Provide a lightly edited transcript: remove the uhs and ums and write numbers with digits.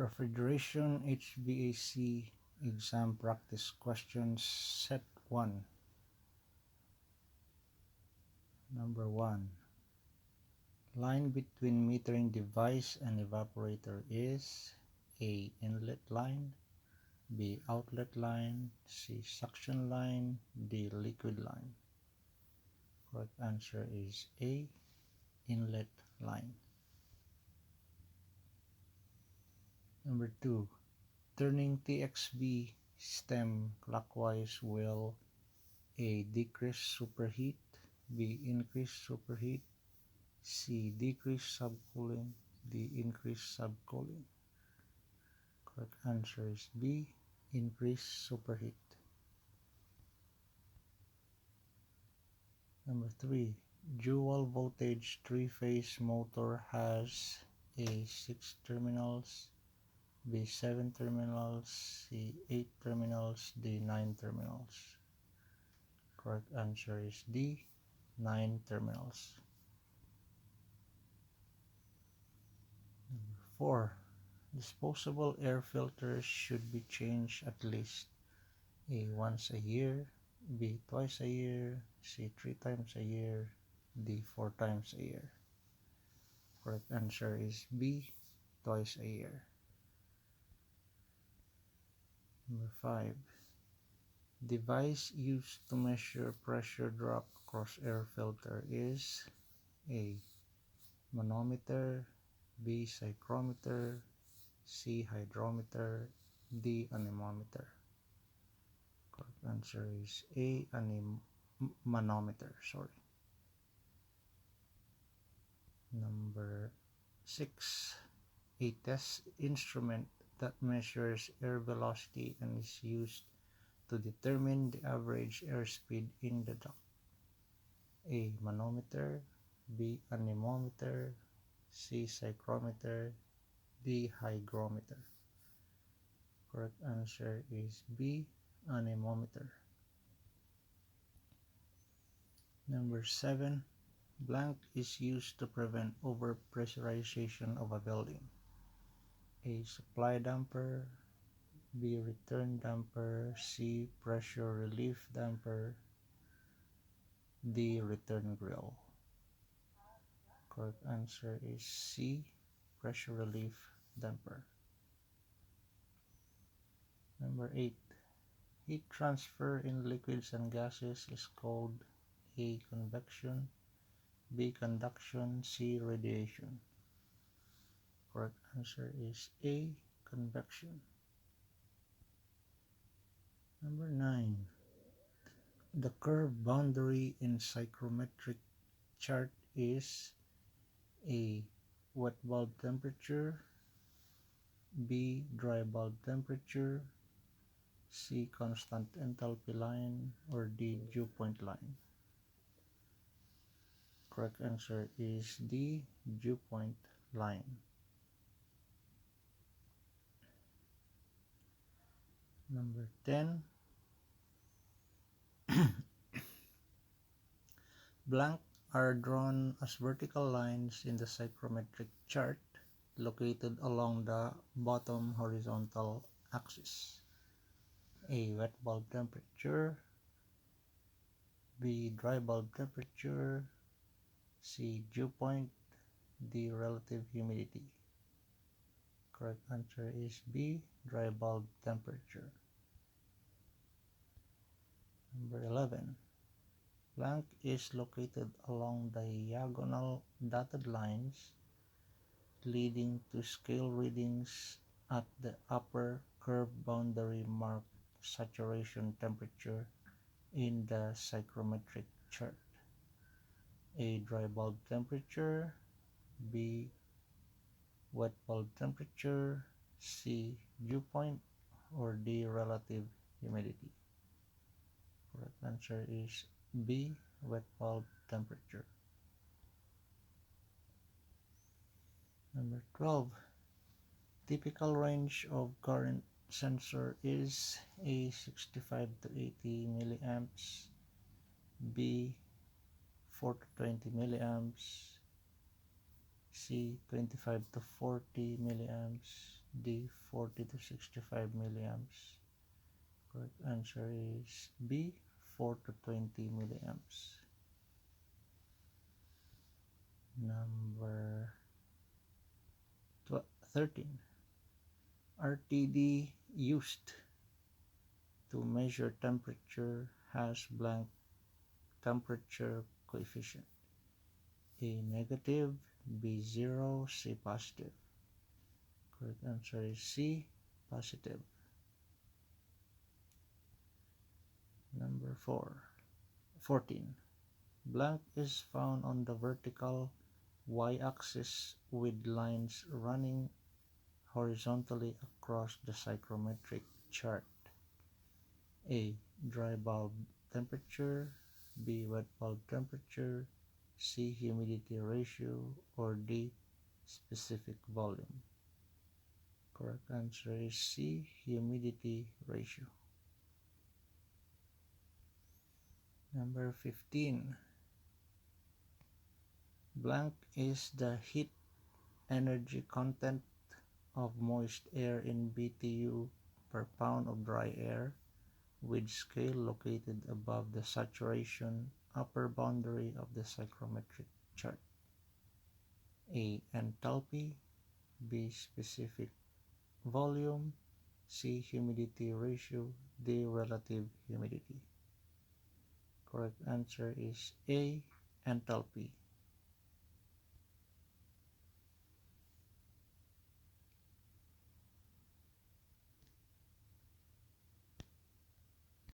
Refrigeration HVAC exam practice questions set 1. Number 1. Line between metering device and evaporator is A. Inlet line, B. Outlet line, C. Suction line, D. Liquid line. Correct answer is A. Inlet line. Number 2. Turning TXV stem clockwise will A. Decrease superheat, B. Increase superheat, C. Decrease subcooling, D. Increase subcooling. Correct answer is B. Increase superheat. Number 3. Dual voltage 3-phase motor has A. 6 terminals, B. 7 terminals, C. 8 terminals, D. 9 terminals. Correct answer is D. 9 terminals. Number 4. Disposable air filters should be changed at least A. once a year, B. twice a year, C. 3 times a year, D. 4 times a year. Correct answer is B. Twice a year. Number 5. Device used to measure pressure drop across air filter is A. Manometer, B. Psychrometer, C. Hydrometer, D. Anemometer. Correct answer is A. Manometer. Number 6. A test instrument that measures air velocity and is used to determine the average airspeed in the duct. A. Manometer, B. Anemometer, C. Psychrometer, D. Hygrometer. Correct answer is B. Anemometer. Number 7. Blank is used to prevent overpressurization of a building. A. Supply damper, B. Return damper, C. Pressure relief damper, D. Return grill. Correct answer is C. Pressure relief damper. Number 8. Heat transfer in liquids and gases is called A. Convection, B. Conduction, C. Radiation. Correct answer is A. Convection. Number 9. The curve boundary in psychrometric chart is A. Wet bulb temperature, B. Dry bulb temperature, C. Constant enthalpy line, or D. Dew point line. Correct answer is D. Dew point line. Number 10. Blank are drawn as vertical lines in the psychrometric chart located along the bottom horizontal axis. A. Wet bulb temperature, B. Dry bulb temperature, C. Dew point, D. Relative humidity. Correct answer is B. Dry bulb temperature. Number 11. Blank is located along diagonal dotted lines leading to scale readings at the upper curve boundary marked saturation temperature in the psychrometric chart. A. Dry bulb temperature, B. Wet bulb temperature, C. Dew point, or D. Relative humidity. Correct answer is B. Wet bulb temperature. Number 12. Typical range of current sensor is A. 65 to 80 milliamps, B. 4 to 20 milliamps, C. 25 to 40 milliamps, D. 40 to 65 milliamps. Correct answer is B. 4 to 20 milliamps. Number 13. RTD used to measure temperature has blank temperature coefficient. A negative, B 0, C positive. Correct answer is C, positive. Number 14. Blank is found on the vertical y-axis with lines running horizontally across the psychrometric chart. A. Dry bulb temperature, B. Wet bulb temperature, C. Humidity ratio, or D. Specific volume. Correct answer is C. Humidity ratio. Number 15. Blank is the heat energy content of moist air in BTU per pound of dry air, with scale located above the saturation upper boundary of the psychrometric chart. A. Enthalpy, B. Specific volume, C. Humidity ratio, D. Relative humidity. Correct answer is A. Enthalpy.